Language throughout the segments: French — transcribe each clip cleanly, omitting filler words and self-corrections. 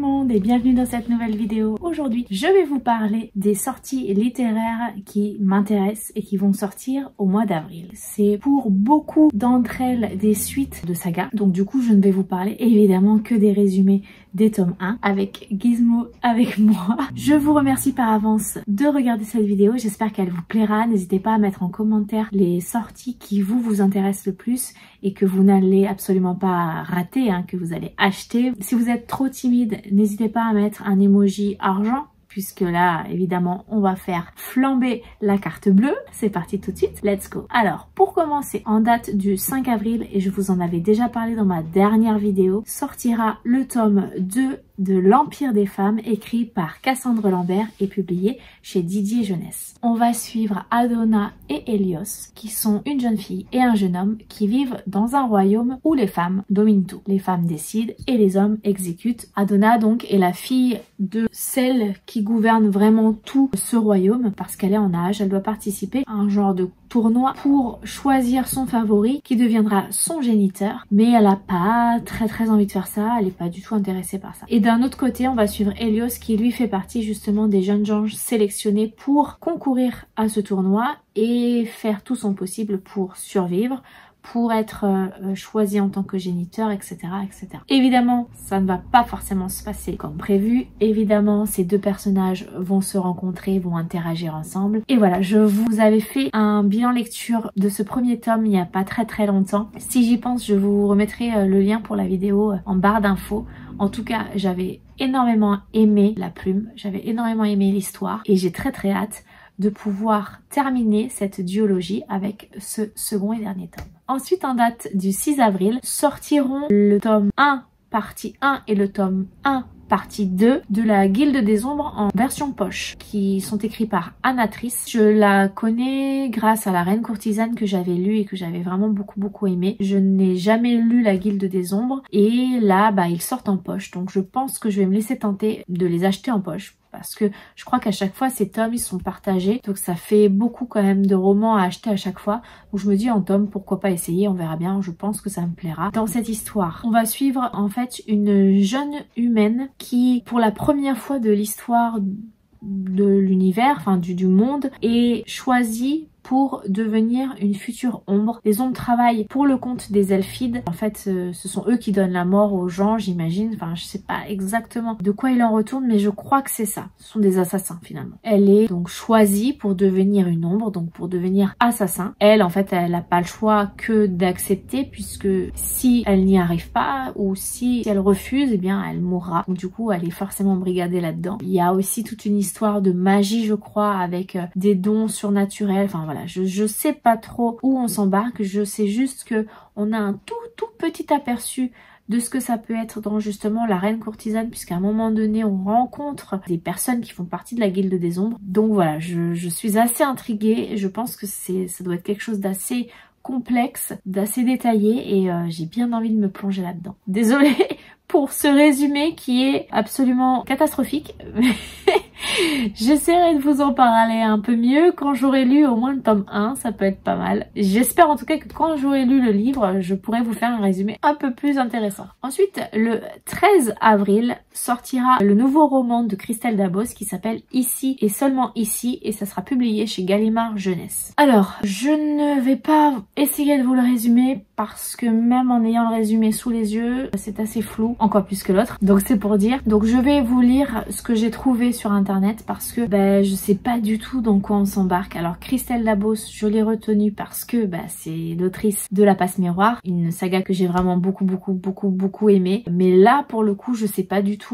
monde et bienvenue dans cette nouvelle vidéo. Aujourd'hui, je vais vous parler des sorties littéraires qui m'intéressent et qui vont sortir au mois d'avril. C'est pour beaucoup d'entre elles des suites de sagas, donc du coup je ne vais vous parler évidemment que des résumés des tomes 1 avec Gizmo avec moi. Je vous remercie par avance de regarder cette vidéo, j'espère qu'elle vous plaira. N'hésitez pas à mettre en commentaire les sorties qui vous intéressent le plus et que vous n'allez absolument pas rater, que vous allez acheter. Si vous êtes trop timide, n'hésitez pas à mettre un emoji argent, puisque là, évidemment, on va faire flamber la carte bleue. C'est parti tout de suite, let's go. Alors, pour commencer, en date du 5 avril, et je vous en avais déjà parlé dans ma dernière vidéo, sortira le tome 2 de l'Empire des femmes, écrit par Cassandre Lambert et publié chez Didier Jeunesse. On va suivre Adona et Hélios, qui sont une jeune fille et un jeune homme qui vivent dans un royaume où les femmes dominent tout. Les femmes décident et les hommes exécutent. Adona donc est la fille de celle qui gouverne vraiment tout ce royaume parce qu'elle est en âge, elle doit participer à un genre de tournoi pour choisir son favori qui deviendra son géniteur, mais elle a pas très envie de faire ça, elle est pas du tout intéressée par ça. Et d'un autre côté, on va suivre Hélios qui lui fait partie justement des jeunes gens sélectionnés pour concourir à ce tournoi et faire tout son possible pour survivre, pour être choisi en tant que géniteur, etc., etc. Évidemment, ça ne va pas forcément se passer comme prévu. Évidemment, ces deux personnages vont se rencontrer, vont interagir ensemble. Et voilà, je vous avais fait un bilan lecture de ce premier tome il n'y a pas très longtemps. Si j'y pense, je vous remettrai le lien pour la vidéo en barre d'infos. En tout cas, j'avais énormément aimé la plume, j'avais énormément aimé l'histoire et j'ai très hâte de pouvoir terminer cette duologie avec ce second et dernier tome. Ensuite, en date du 6 avril, sortiront le tome 1 partie 1 et le tome 1 partie 2 de la Guilde des Ombres en version poche, qui sont écrits par Anatrice. Je la connais grâce à La Reine Courtisane que j'avais lu et que j'avais vraiment beaucoup aimé. Je n'ai jamais lu la Guilde des Ombres et là ils sortent en poche, donc je pense que je vais me laisser tenter de les acheter en poche. Parce que je crois qu'à chaque fois ces tomes ils sont partagés, donc ça fait beaucoup quand même de romans à acheter à chaque fois. Donc je me dis en tome pourquoi pas essayer, on verra bien, je pense que ça me plaira. Dans cette histoire, on va suivre en fait une jeune humaine qui pour la première fois de l'histoire de l'univers, enfin du monde, est choisie pour devenir une future ombre. Les ombres travaillent pour le compte des Elfides. En fait, ce sont eux qui donnent la mort aux gens, j'imagine. Enfin, je sais pas exactement de quoi il en retourne, mais je crois que c'est ça. Ce sont des assassins, finalement. Elle est donc choisie pour devenir une ombre, donc pour devenir assassin. Elle, en fait, elle n'a pas le choix que d'accepter, puisque si elle n'y arrive pas, ou si elle refuse, eh bien, elle mourra. Donc, du coup, elle est forcément brigadée là-dedans. Il y a aussi toute une histoire de magie, je crois, avec des dons surnaturels. Enfin, voilà. Je sais pas trop où on s'embarque, je sais juste que on a un tout petit aperçu de ce que ça peut être dans justement la Reine Courtisane, puisqu'à un moment donné on rencontre des personnes qui font partie de la Guilde des Ombres. Donc voilà, je suis assez intriguée, je pense que ça doit être quelque chose d'assez complexe, d'assez détaillé et j'ai bien envie de me plonger là-dedans. Désolée pour ce résumé qui est absolument catastrophique. J'essaierai de vous en parler un peu mieux quand j'aurai lu au moins le tome 1, ça peut être pas mal. J'espère en tout cas que quand j'aurai lu le livre, je pourrai vous faire un résumé un peu plus intéressant. Ensuite, le 13 avril, sortira le nouveau roman de Christelle Dabos qui s'appelle Ici et seulement ici et ça sera publié chez Gallimard Jeunesse. Alors, je ne vais pas essayer de vous le résumer parce que même en ayant le résumé sous les yeux, c'est assez flou, encore plus que l'autre. Donc c'est pour dire. Donc je vais vous lire ce que j'ai trouvé sur internet parce que je sais pas du tout dans quoi on s'embarque. Alors Christelle Dabos, je l'ai retenue parce que c'est l'autrice de La Passe Miroir, une saga que j'ai vraiment beaucoup aimé. Mais là pour le coup, je sais pas du tout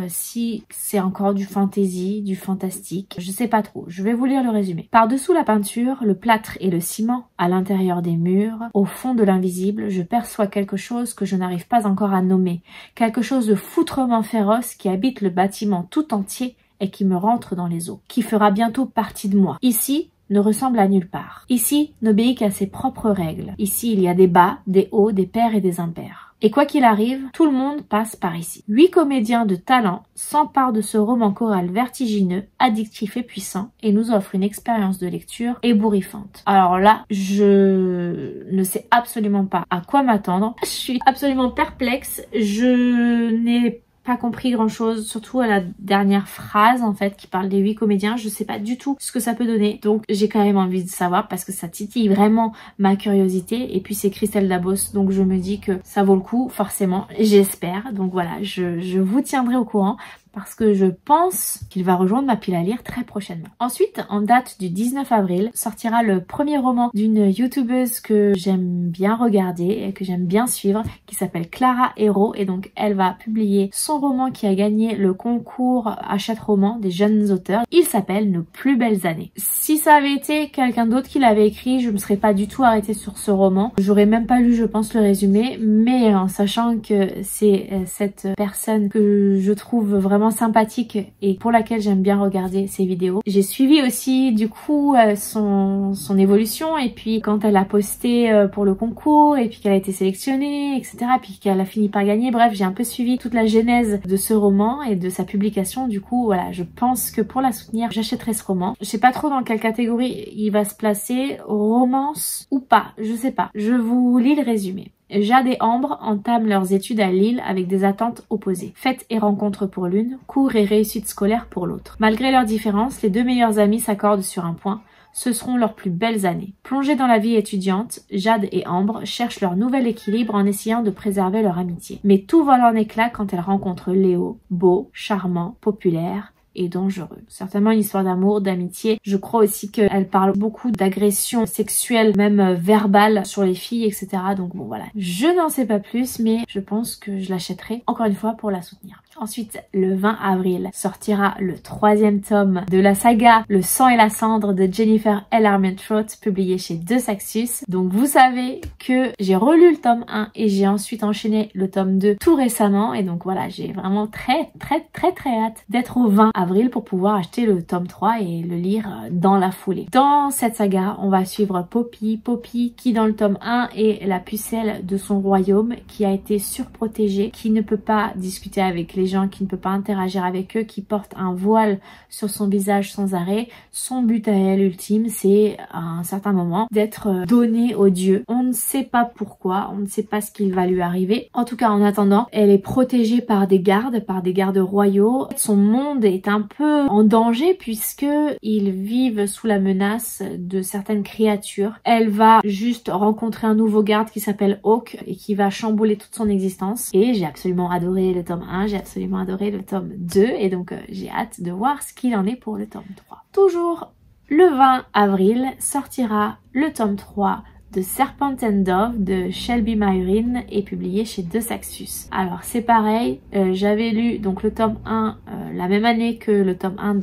si c'est encore du fantasy, du fantastique. Je sais pas trop. Je vais vous lire le résumé. Par-dessous la peinture, le plâtre et le ciment, à l'intérieur des murs, au fond de l'invisible, je perçois quelque chose que je n'arrive pas encore à nommer. Quelque chose de foutrement féroce qui habite le bâtiment tout entier et qui me rentre dans les os, qui fera bientôt partie de moi. Ici, ne ressemble à nulle part. Ici, n'obéit qu'à ses propres règles. Ici, il y a des bas, des hauts, des pairs et des impairs. Et quoi qu'il arrive, tout le monde passe par ici. 8 comédiens de talent s'emparent de ce roman choral vertigineux, addictif et puissant, et nous offrent une expérience de lecture ébouriffante. Alors là, je ne sais absolument pas à quoi m'attendre. Je suis absolument perplexe. Je n'ai pas compris grand chose, surtout à la dernière phrase en fait qui parle des 8 comédiens. Je sais pas du tout ce que ça peut donner, donc j'ai quand même envie de savoir parce que ça titille vraiment ma curiosité. Et puis c'est Christelle Dabos, donc je me dis que ça vaut le coup forcément, j'espère. Donc voilà, je vous tiendrai au courant, parce que je pense qu'il va rejoindre ma pile à lire très prochainement. Ensuite, en date du 19 avril, sortira le premier roman d'une youtubeuse que j'aime bien regarder et que j'aime bien suivre, qui s'appelle Clara Hero, et donc elle va publier son roman qui a gagné le concours Hachette Roman des jeunes auteurs. Il s'appelle Nos plus belles années. Si ça avait été quelqu'un d'autre qui l'avait écrit, je me serais pas du tout arrêtée sur ce roman. J'aurais même pas lu, je pense, le résumé, mais en sachant que c'est cette personne que je trouve vraiment sympathique et pour laquelle j'aime bien regarder ses vidéos. J'ai suivi aussi du coup son évolution, et puis quand elle a posté pour le concours et puis qu'elle a été sélectionnée, etc., puis qu'elle a fini par gagner, bref, j'ai un peu suivi toute la genèse de ce roman et de sa publication. Du coup voilà, je pense que pour la soutenir, j'achèterai ce roman. Je sais pas trop dans quelle catégorie il va se placer, romance ou pas, je sais pas. Je vous lis le résumé. Jade et Ambre entament leurs études à Lille avec des attentes opposées. Fêtes et rencontres pour l'une, cours et réussite scolaire pour l'autre. Malgré leurs différences, les deux meilleures amies s'accordent sur un point. Ce seront leurs plus belles années. Plongées dans la vie étudiante, Jade et Ambre cherchent leur nouvel équilibre en essayant de préserver leur amitié. Mais tout vole en éclats quand elles rencontrent Léo, beau, charmant, populaire et dangereux. Certainement une histoire d'amour, d'amitié. Je crois aussi qu'elle parle beaucoup d'agression sexuelle, même verbale, sur les filles, etc. Donc bon voilà, je n'en sais pas plus, mais je pense que je l'achèterai encore une fois pour la soutenir. Ensuite, le 20 avril, sortira le 3e tome de la saga Le sang et la cendre de Jennifer L. Armentrout, publié chez De Saxus. Donc vous savez que j'ai relu le tome 1 et j'ai ensuite enchaîné le tome 2 tout récemment. Et donc voilà, j'ai vraiment très hâte d'être au 20 avril pour pouvoir acheter le tome 3 et le lire dans la foulée. Dans cette saga, on va suivre Poppy qui dans le tome 1 est la pucelle de son royaume, qui a été surprotégée, qui ne peut pas discuter avec les gens, qui ne peut pas interagir avec eux, qui porte un voile sur son visage sans arrêt. Son but à elle ultime, c'est à un certain moment d'être donnée aux dieux. On ne sait pas pourquoi, on ne sait pas ce qu'il va lui arriver. En tout cas, en attendant, elle est protégée par des gardes royaux. Son monde est un peu en danger puisque ils vivent sous la menace de certaines créatures. Elle va juste rencontrer un nouveau garde qui s'appelle Hawk et qui va chambouler toute son existence. Et j'ai absolument adoré le tome 1, j'ai absolument adoré le tome 2 et donc j'ai hâte de voir ce qu'il en est pour le tome 3. Toujours le 20 avril sortira le tome 3 de Serpent and Dove de Shelby Myrin est publié chez De Saxus. Alors c'est pareil, j'avais lu donc le tome 1 la même année que le tome 1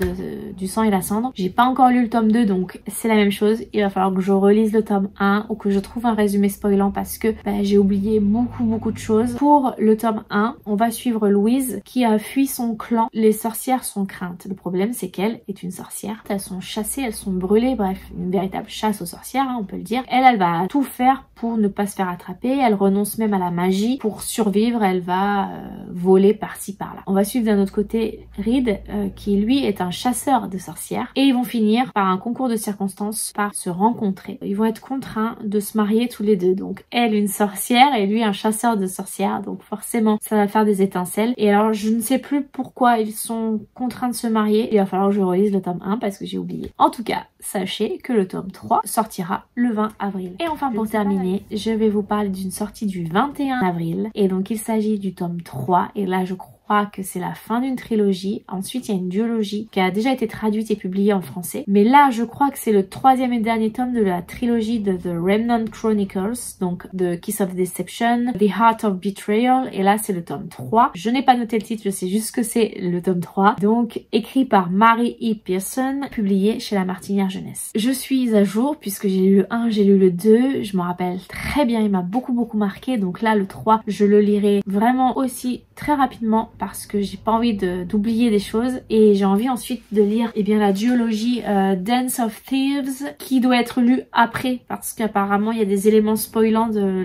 du sang et la cendre. J'ai pas encore lu le tome 2, donc c'est la même chose. Il va falloir que je relise le tome 1 ou que je trouve un résumé spoilant parce que j'ai oublié beaucoup de choses. Pour le tome 1, on va suivre Louise qui a fui son clan. Les sorcières sont craintes. Le problème c'est qu'elle est une sorcière. Elles sont chassées, elles sont brûlées, bref, une véritable chasse aux sorcières, hein, on peut le dire. Elle va tout faire pour ne pas se faire attraper. Elle renonce même à la magie pour survivre. Elle va voler par-ci par-là. On va suivre d'un autre côté Reed qui lui est un chasseur de sorcières et ils vont finir par un concours de circonstances par se rencontrer. Ils vont être contraints de se marier tous les deux. Donc elle une sorcière et lui un chasseur de sorcières. Donc forcément ça va faire des étincelles. Et alors je ne sais plus pourquoi ils sont contraints de se marier. Il va falloir que je relise le tome 1 parce que j'ai oublié. En tout cas, sachez que le tome 3 sortira le 20 avril. Et enfin pour terminer, je vais vous parler d'une sortie du 21 avril. Et donc il s'agit du tome 3. Et là je crois que c'est la fin d'une trilogie. Ensuite il y a une duologie qui a déjà été traduite et publiée en français. Mais là je crois que c'est le 3e et dernier tome de la trilogie de The Remnant Chronicles. Donc The Kiss of Deception, The Heart of Betrayal. Et là c'est le tome 3. Je n'ai pas noté le titre, je sais juste que c'est le tome 3. Donc écrit par Mary E. Pearson, publié chez La Martinière Jeunesse. Je suis à jour puisque j'ai lu le 1, j'ai lu le 2. Je m'en rappelle très bien, il m'a beaucoup marqué. Donc là le 3, je le lirai vraiment aussi très rapidement parce que j'ai pas envie d'oublier des choses et j'ai envie ensuite de lire la duologie Dance of Thieves qui doit être lue après parce qu'apparemment il y a des éléments spoilants de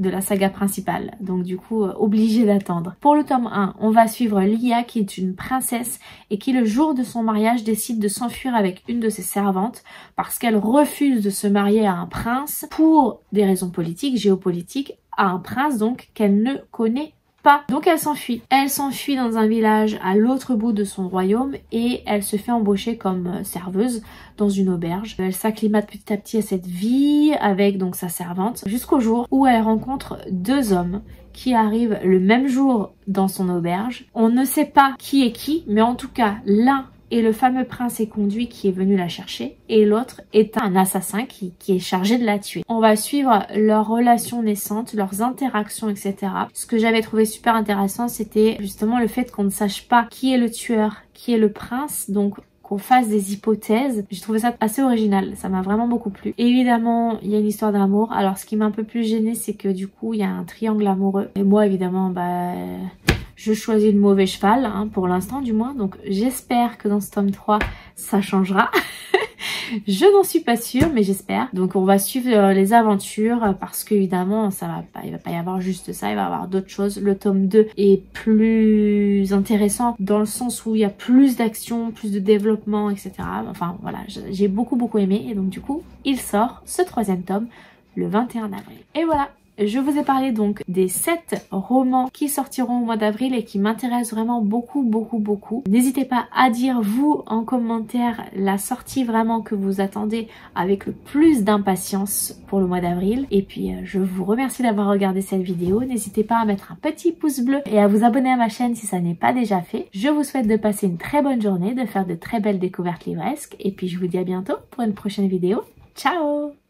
la saga principale, donc du coup obligé d'attendre. Pour le tome 1, on va suivre Lia qui est une princesse et qui le jour de son mariage décide de s'enfuir avec une de ses servantes parce qu'elle refuse de se marier à un prince pour des raisons politiques, géopolitiques, à un prince donc qu'elle ne connaît pas. Donc elle s'enfuit. Elle s'enfuit dans un village à l'autre bout de son royaume et elle se fait embaucher comme serveuse dans une auberge. Elle s'acclimate petit à petit à cette vie avec donc sa servante jusqu'au jour où elle rencontre deux hommes qui arrivent le même jour dans son auberge. On ne sait pas qui est qui, mais en tout cas l'un est le fameux prince éconduit qui est venu la chercher et l'autre est un assassin qui est chargé de la tuer. On va suivre leurs relations naissantes, leurs interactions, etc. Ce que j'avais trouvé super intéressant, c'était justement le fait qu'on ne sache pas qui est le tueur, qui est le prince, donc qu'on fasse des hypothèses. J'ai trouvé ça assez original, ça m'a vraiment beaucoup plu. Et évidemment, il y a une histoire d'amour. Alors ce qui m'a un peu plus gênée, c'est que du coup, il y a un triangle amoureux. Et moi, évidemment, je choisis le mauvais cheval, hein, pour l'instant du moins. Donc j'espère que dans ce tome 3, ça changera. Je n'en suis pas sûre, mais j'espère. Donc on va suivre les aventures parce qu'évidemment, il va pas y avoir juste ça, il va y avoir d'autres choses. Le tome 2 est plus intéressant dans le sens où il y a plus d'action, plus de développement, etc. Enfin voilà, j'ai beaucoup aimé et donc du coup, il sort ce troisième tome le 21 avril. Et voilà. Je vous ai parlé donc des 7 romans qui sortiront au mois d'avril et qui m'intéressent vraiment beaucoup. N'hésitez pas à dire vous en commentaire la sortie vraiment que vous attendez avec le plus d'impatience pour le mois d'avril. Et puis je vous remercie d'avoir regardé cette vidéo. N'hésitez pas à mettre un petit pouce bleu et à vous abonner à ma chaîne si ça n'est pas déjà fait. Je vous souhaite de passer une très bonne journée, de faire de très belles découvertes livresques. Et puis je vous dis à bientôt pour une prochaine vidéo. Ciao!